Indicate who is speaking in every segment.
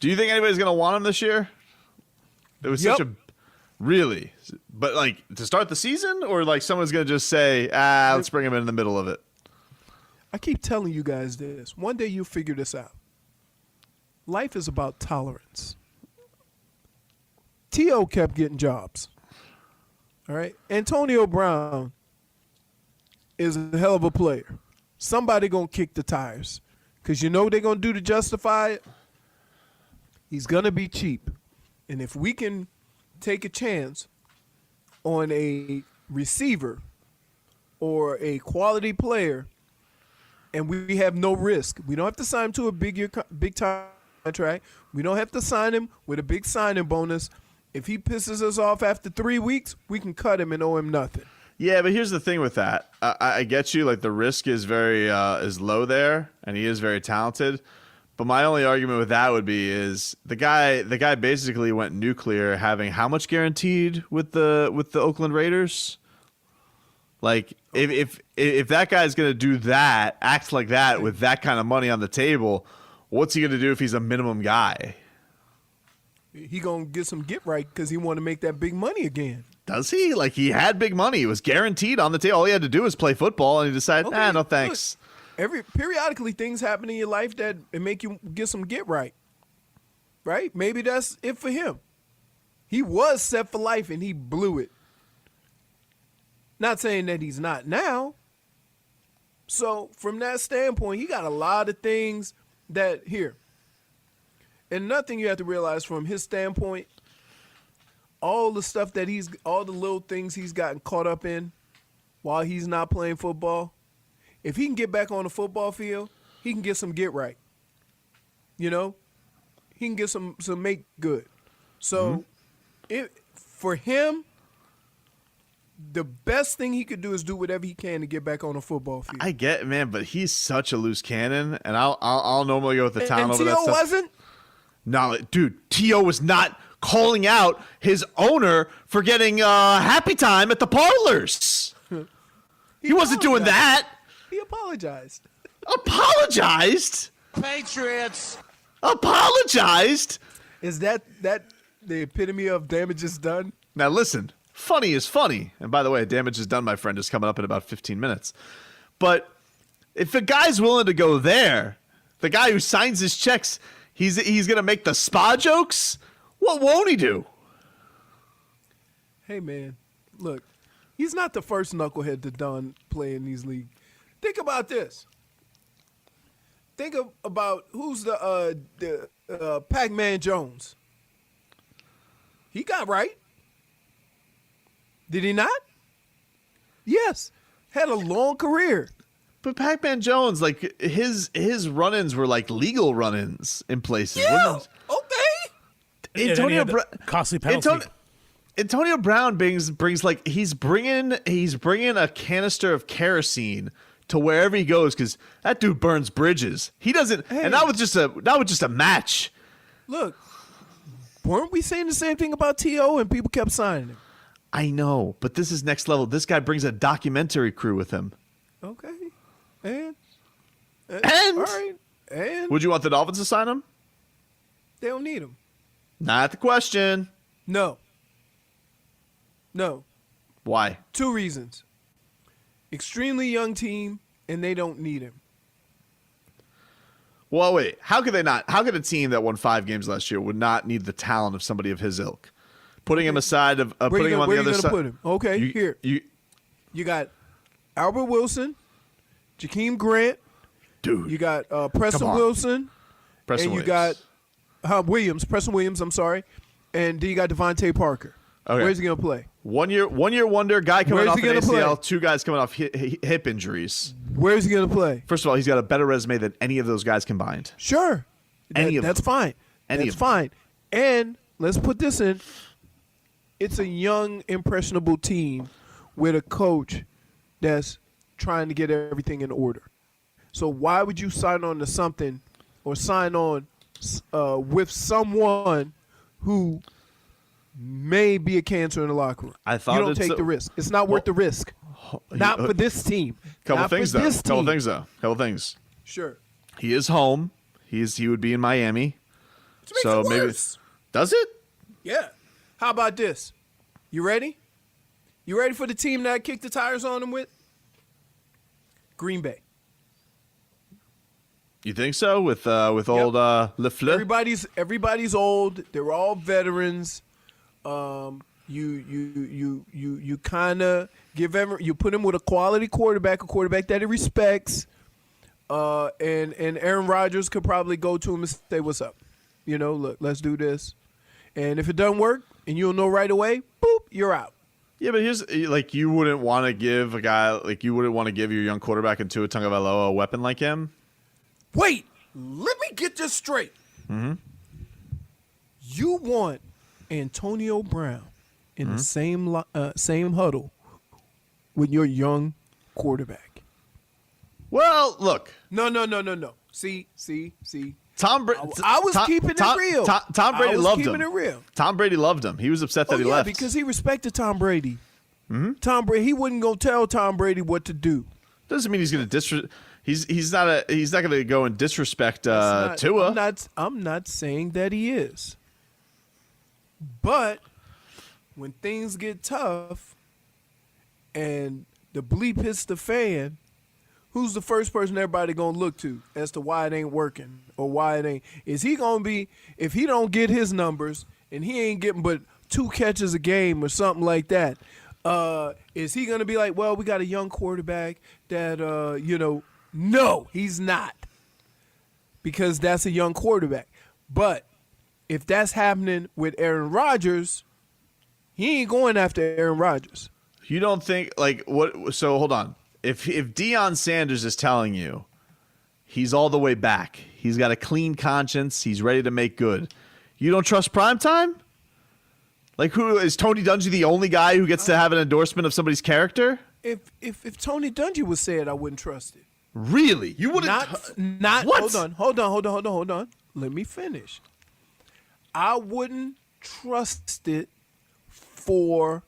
Speaker 1: Do you think anybody's going to want him this year? It was such a really, but like to start the season, or like someone's going to just say, let's bring him in the middle of it.
Speaker 2: I keep telling you guys this. One day you'll figure this out. Life is about tolerance. T.O. kept getting jobs. All right? Antonio Brown is a hell of a player. Somebody going to kick the tires. Because you know what they're going to do to justify it? He's going to be cheap. And if we can take a chance on a receiver or a quality player and we have no risk, we don't have to sign him to a big time contract. We don't have to sign him with a big signing bonus. If he pisses us off after 3 weeks, we can cut him and owe him nothing.
Speaker 1: Yeah, but here's the thing with that. I get you. Like the risk is very is low there, and he is very talented. But my only argument with that would be is the guy basically went nuclear, having how much guaranteed with the Oakland Raiders? Like if that guy's gonna do that, act like that with that kind of money on the table, what's he gonna do if he's a minimum guy?
Speaker 2: He gonna get some get right because he want to make that big money again.
Speaker 1: Does he? Like he had big money. It was guaranteed on the table. All he had to do was play football, and he decided, no thanks.
Speaker 2: Look, periodically things happen in your life that it make you get some get right. Right? Maybe that's it for him. He was set for life and he blew it. Not saying that he's not now. So from that standpoint, he got a lot of things that here. And nothing you have to realize from his standpoint, all the stuff that all the little things he's gotten caught up in while he's not playing football, if he can get back on the football field, he can get some get right. You know? He can get some make good. So for him, the best thing he could do is do whatever he can to get back on the football field.
Speaker 1: I get it, man, but he's such a loose cannon, and I'll normally go with the town over that stuff.
Speaker 2: And T.O. wasn't?
Speaker 1: No, dude, T.O. was not calling out his owner for getting happy time at the parlors. He wasn't doing that.
Speaker 2: He apologized.
Speaker 1: Apologized?
Speaker 3: Patriots.
Speaker 2: Apologized? Is that the epitome of damage is done?
Speaker 1: Now listen, funny is funny. And by the way, damage is done, my friend, is coming up in about 15 minutes. But if a guy's willing to go there, the guy who signs his checks, he's going to make the spa jokes? What won't he do?
Speaker 2: Hey, man, look, he's not the first knucklehead to done play in these leagues. Think about this. Think about who's the Pac-Man Jones. He got right. Did he not? Yes. Had a long career.
Speaker 1: But Pac-Man Jones, like his run-ins were like legal run-ins in places.
Speaker 2: Yeah. Okay.
Speaker 1: Antonio Brown,
Speaker 4: costly penalty.
Speaker 1: Antonio Brown brings like he's bringing a canister of kerosene to wherever he goes because that dude burns bridges. He doesn't, and that was just a match.
Speaker 2: Look, weren't we saying the same thing about T.O. and people kept signing him?
Speaker 1: I know, but this is next level. This guy brings a documentary crew with him.
Speaker 2: Okay, and
Speaker 1: all
Speaker 2: right, and
Speaker 1: would you want the Dolphins to sign him?
Speaker 2: They don't need him.
Speaker 1: Not the question.
Speaker 2: No.
Speaker 1: Why?
Speaker 2: 2 reasons. Extremely young team, and they don't need him.
Speaker 1: Well, wait. How could they not? How could a team that won 5 games last year would not need the talent of somebody of his ilk? Putting him aside of putting him on the other side.
Speaker 2: Put him? Okay, here. You got Albert Wilson, Jakeem Grant,
Speaker 1: dude.
Speaker 2: You got Preston Wilson, and you got Preston Williams. I'm sorry, and then you got Devontae Parker.
Speaker 1: Okay.
Speaker 2: Where's he gonna play?
Speaker 1: 1 year wonder. Guy coming off an ACL.
Speaker 2: Play?
Speaker 1: 2 guys coming off hip injuries.
Speaker 2: Where's he gonna play?
Speaker 1: First of all, he's got a better resume than any of those guys combined.
Speaker 2: Sure, that's fine. That's fine. And let's put this in. It's a young, impressionable team with a coach that's trying to get everything in order. So why would you sign on to something or sign on with someone who may be a cancer in the locker room?
Speaker 1: I thought
Speaker 2: you don't take the risk. It's not worth the risk. Not for this team.
Speaker 1: Couple things though. Couple things.
Speaker 2: Sure.
Speaker 1: He is home. He would be in Miami.
Speaker 2: Which makes
Speaker 1: So
Speaker 2: it
Speaker 1: maybe
Speaker 2: worse.
Speaker 1: does it?
Speaker 2: Yeah. How about this? You ready? You ready for the team that I kicked the tires on them with? Green Bay.
Speaker 1: You think so with old LeFleur?
Speaker 2: Everybody's old. They're all veterans. You kind of you put him with a quality quarterback, a quarterback that he respects. And Aaron Rodgers could probably go to him and say, "What's up? You know, look, let's do this." And if it doesn't work, and you'll know right away, boop, you're out.
Speaker 1: Yeah, but here's like you wouldn't want to give a guy like you wouldn't want to give your young quarterback in Tua Tagovailoa a weapon like him.
Speaker 2: Wait, let me get this straight.
Speaker 1: Mm-hmm.
Speaker 2: You want Antonio Brown in the same huddle with your young quarterback?
Speaker 1: Well, look.
Speaker 2: No. See.
Speaker 1: Tom Brady.
Speaker 2: I was keeping it real.
Speaker 1: Tom Brady loved him.
Speaker 2: Keeping it real.
Speaker 1: Tom Brady loved him. He was upset that he left
Speaker 2: because he respected Tom Brady.
Speaker 1: Mm-hmm.
Speaker 2: Tom Brady. He wouldn't go tell Tom Brady what to do.
Speaker 1: Doesn't mean he's going to He's not going to go and disrespect Tua.
Speaker 2: I'm not saying that he is. But when things get tough and the bleep hits the fan, who's the first person everybody gonna look to as to why it ain't working or why it ain't? Is he gonna be, if he don't get his numbers and he ain't getting but 2 catches a game or something like that, is he gonna be like, well, we got a young quarterback that no, he's not, because that's a young quarterback. But if that's happening with Aaron Rodgers, he ain't going after Aaron Rodgers.
Speaker 1: You don't think like what? So hold on. If Deion Sanders is telling you he's all the way back, he's got a clean conscience, he's ready to make good, you don't trust primetime? Like, who is Tony Dungy the only guy who gets to have an endorsement of somebody's character?
Speaker 2: If Tony Dungy would say it, I wouldn't trust it.
Speaker 1: Really? You wouldn't?
Speaker 2: Not.
Speaker 1: What?
Speaker 2: Hold on. Let me finish. I wouldn't trust it for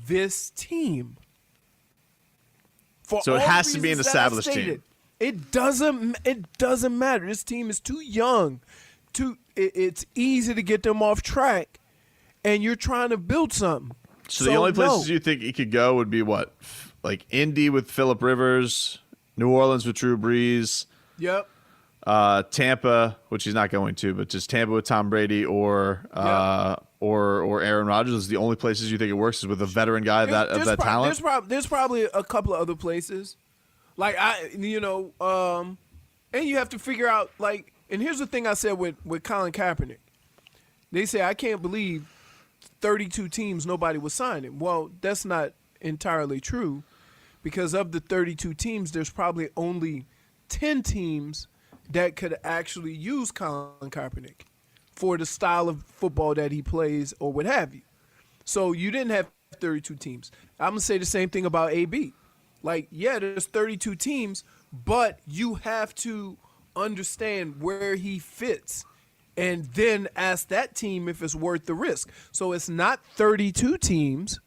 Speaker 2: this team.
Speaker 1: So it has to be an established team.
Speaker 2: It doesn't matter. This team is too young. It's easy to get them off track, and you're trying to build something.
Speaker 1: So the only places you think he could go would be what? Like Indy with Phillip Rivers, New Orleans with Drew Brees.
Speaker 2: Yep.
Speaker 1: Tampa, which he's not going to, but just Tampa with Tom Brady or Aaron Rodgers is the only places you think it works is with a veteran guy of that talent.
Speaker 2: There's probably a couple of other places, like and you have to figure out like. And here's the thing I said with Colin Kaepernick. They say I can't believe 32 teams nobody was signing. Well, that's not entirely true, because of the 32 teams, there's probably only 10 teams that could actually use Colin Kaepernick for the style of football that he plays or what have you. So you didn't have 32 teams. I'm going to say the same thing about AB. Like, yeah, there's 32 teams, but you have to understand where he fits and then ask that team if it's worth the risk. So it's not 32 teams.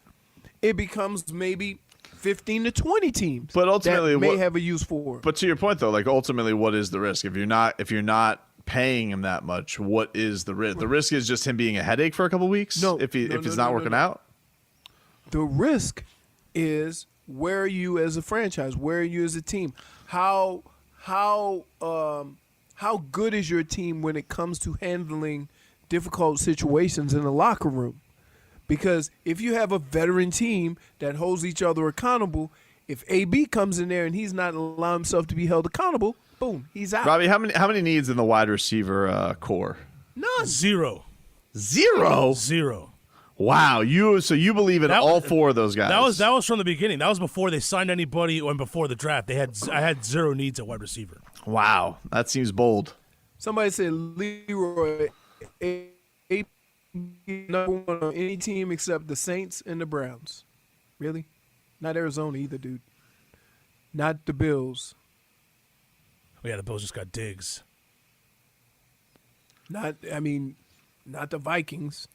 Speaker 2: It becomes maybe 15 to 20 teams,
Speaker 1: but ultimately
Speaker 2: that may have a use for him.
Speaker 1: But to your point, though, like ultimately, what is the risk if you're not paying him that much? What is the risk? The risk is just him being a headache for a couple weeks. No, if it's not working out.
Speaker 2: The risk is, where are you as a franchise? Where are you as a team? How good is your team when it comes to handling difficult situations in the locker room? Because if you have a veteran team that holds each other accountable, if AB comes in there and he's not allowing himself to be held accountable, boom, he's out.
Speaker 1: Robbie, how many needs in the wide receiver core?
Speaker 2: None.
Speaker 3: Zero.
Speaker 1: Wow, you believe in all 4 of those guys?
Speaker 3: That was from the beginning. That was before they signed anybody or before the draft. I had 0 needs at wide receiver.
Speaker 1: Wow, that seems bold.
Speaker 2: Somebody said Leroy number 1 on any team except the Saints and the Browns. Really? Not Arizona either, dude. Not the Bills.
Speaker 3: Oh, yeah, the Bills just got Diggs.
Speaker 2: Not the Vikings.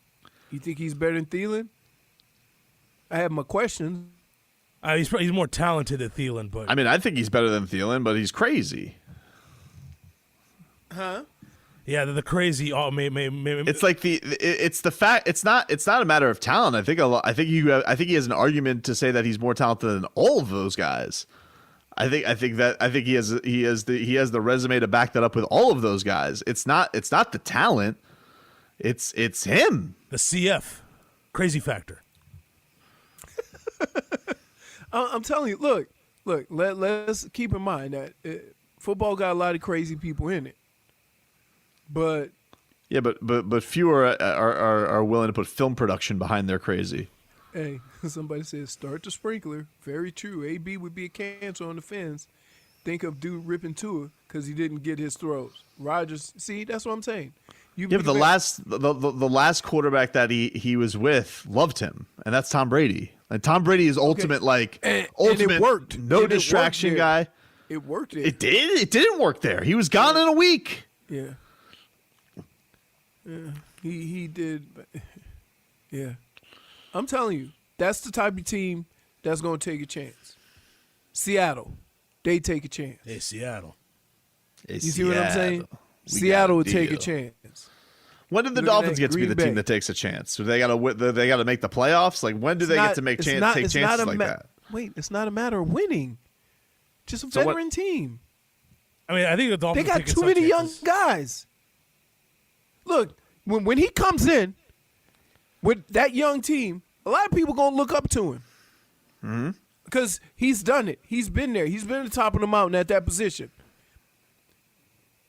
Speaker 2: You think he's better than Thielen? I have my questions.
Speaker 3: He's more talented than Thielen, but
Speaker 1: I think he's better than Thielen, but he's crazy.
Speaker 2: Huh?
Speaker 3: Yeah, the crazy. Oh,
Speaker 1: It's like it's the fact. It's not a matter of talent. I think I think he has an argument to say that he's more talented than all of those guys. I think he has the resume to back that up with all of those guys. It's not the talent. It's him.
Speaker 3: The CF, crazy factor.
Speaker 2: I'm telling you, look. Let's keep in mind that football got a lot of crazy people in it. But
Speaker 1: yeah, but fewer are willing to put film production behind their crazy.
Speaker 2: Hey, somebody said start the sprinkler. Very true. AB would be a cancer on the fence. Think of dude ripping Tua because he didn't get his throws. Rodgers, see, that's what I'm saying.
Speaker 1: Yeah, but the last quarterback that he was with loved him, and that's Tom Brady. And Tom Brady is ultimate
Speaker 2: and
Speaker 1: ultimate
Speaker 2: it worked.
Speaker 1: No
Speaker 2: And
Speaker 1: distraction
Speaker 2: it
Speaker 1: guy.
Speaker 2: It worked.
Speaker 1: It did. It didn't work there. He was gone in a week.
Speaker 2: Yeah. He did. Yeah. I'm telling you, that's the type of team that's going to take a chance. Seattle, they take a chance.
Speaker 3: Hey, Seattle.
Speaker 2: You see what I'm saying? Seattle would take a chance.
Speaker 1: When did the Dolphins get to be the team that takes a chance? Do they got to make the playoffs? Like when do they get to take chances like that?
Speaker 2: Wait, it's not a matter of winning. Just a veteran team.
Speaker 3: I mean, I think the Dolphins.
Speaker 2: They got too many young guys. Look, when he comes in with that young team, a lot of people gonna look up to him.
Speaker 1: Mm-hmm.
Speaker 2: Because he's done it. He's been there. He's been at the top of the mountain at that position.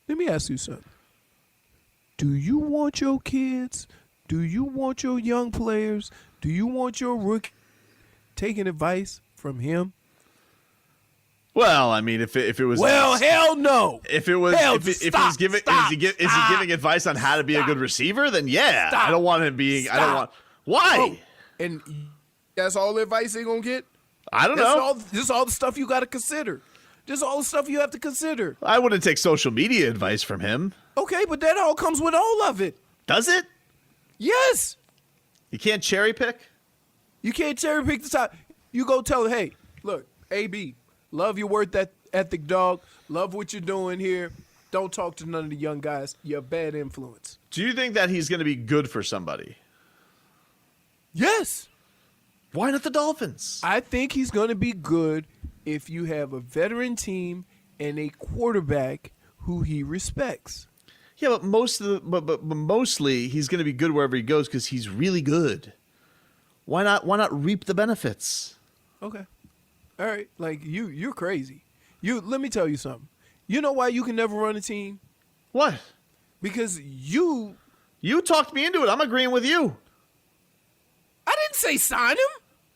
Speaker 2: Let me ask you something. Do you want your kids? Do you want your young players? Do you want your rookie taking advice from him?
Speaker 1: Well, I mean, if it was
Speaker 2: hell no.
Speaker 1: If it was if he's giving is he giving advice on how to be a good receiver? Then yeah, I don't want him being. I don't want. Why?
Speaker 2: Oh, and that's all the advice they gonna get.
Speaker 1: I don't know.
Speaker 2: This is all the stuff you got to consider. This is all the stuff you have to consider.
Speaker 1: I wouldn't take social media advice from him.
Speaker 2: Okay, but that all comes with all of it.
Speaker 1: Does it?
Speaker 2: Yes.
Speaker 1: You can't cherry pick?
Speaker 2: You can't cherry pick the top. You go tell her, hey, look, AB, love your work ethic, dog. Love what you're doing here. Don't talk to none of the young guys. You're a bad influence.
Speaker 1: Do you think that he's going to be good for somebody?
Speaker 2: Yes.
Speaker 1: Why not the Dolphins?
Speaker 2: I think he's going to be good if you have a veteran team and a quarterback who he respects.
Speaker 1: Yeah, but mostly he's going to be good wherever he goes because he's really good. Why not reap the benefits?
Speaker 2: Okay. All right. Like you're crazy. Let me tell you something. You know why you can never run a team?
Speaker 1: What?
Speaker 2: Because you
Speaker 1: talked me into it. I'm agreeing with you.
Speaker 2: I didn't say sign him.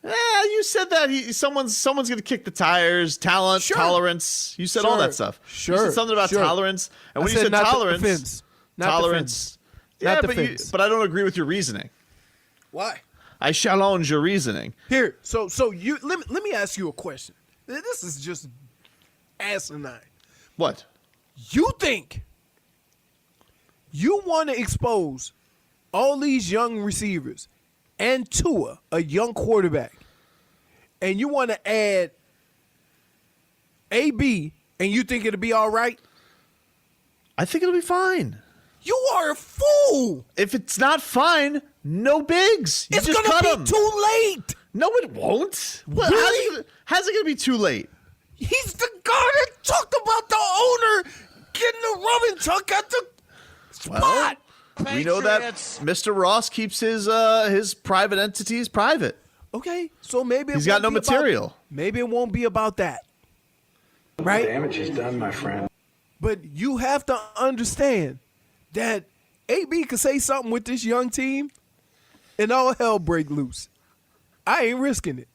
Speaker 1: Yeah, you said that someone's going to kick the tires, talent, tolerance. You said all that stuff.
Speaker 2: Sure.
Speaker 1: You said something about tolerance, and when you said tolerance, tolerance. Yeah, but I don't agree with your reasoning.
Speaker 2: Why?
Speaker 1: I challenge your reasoning.
Speaker 2: Here, so you let me ask you a question. This is just asinine.
Speaker 1: What?
Speaker 2: You think you want to expose all these young receivers and Tua, a young quarterback, and you want to add AB, and you think it'll be all right?
Speaker 1: I think it'll be fine.
Speaker 2: You are a fool.
Speaker 1: If it's not fine, no bigs.
Speaker 2: It's going to be too late.
Speaker 1: No, it won't.
Speaker 2: Really?
Speaker 1: How's it going to be too late?
Speaker 2: He's the guy that talked about the owner getting the rubbing tuck at the spot.
Speaker 1: We know that Mr. Ross keeps his private entities private.
Speaker 2: Okay, so maybe
Speaker 1: he's got no material.
Speaker 2: Maybe it won't be about that, right?
Speaker 4: The damage is done, my friend.
Speaker 2: But you have to understand that AB could say something with this young team, and all hell break loose. I ain't risking it.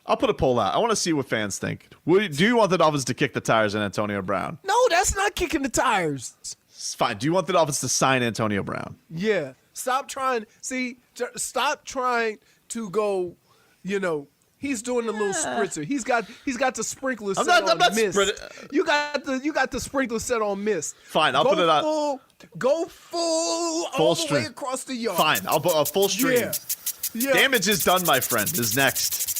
Speaker 1: I'll put a poll out. I want to see what fans think. Do you want the Dolphins to kick the tires on Antonio Brown?
Speaker 2: No, that's not kicking the tires.
Speaker 1: It's fine. Do you want the Dolphins to sign Antonio Brown?
Speaker 2: Yeah. Stop trying to go, he's doing the little spritzer. He's got the sprinkler set on mist. You got the sprinkler set on mist.
Speaker 1: Fine, I'll put it on.
Speaker 2: Go full all the way across the yard.
Speaker 1: Fine, I'll put a full stream.
Speaker 2: Yeah.
Speaker 1: Damage is done, my friend, is next.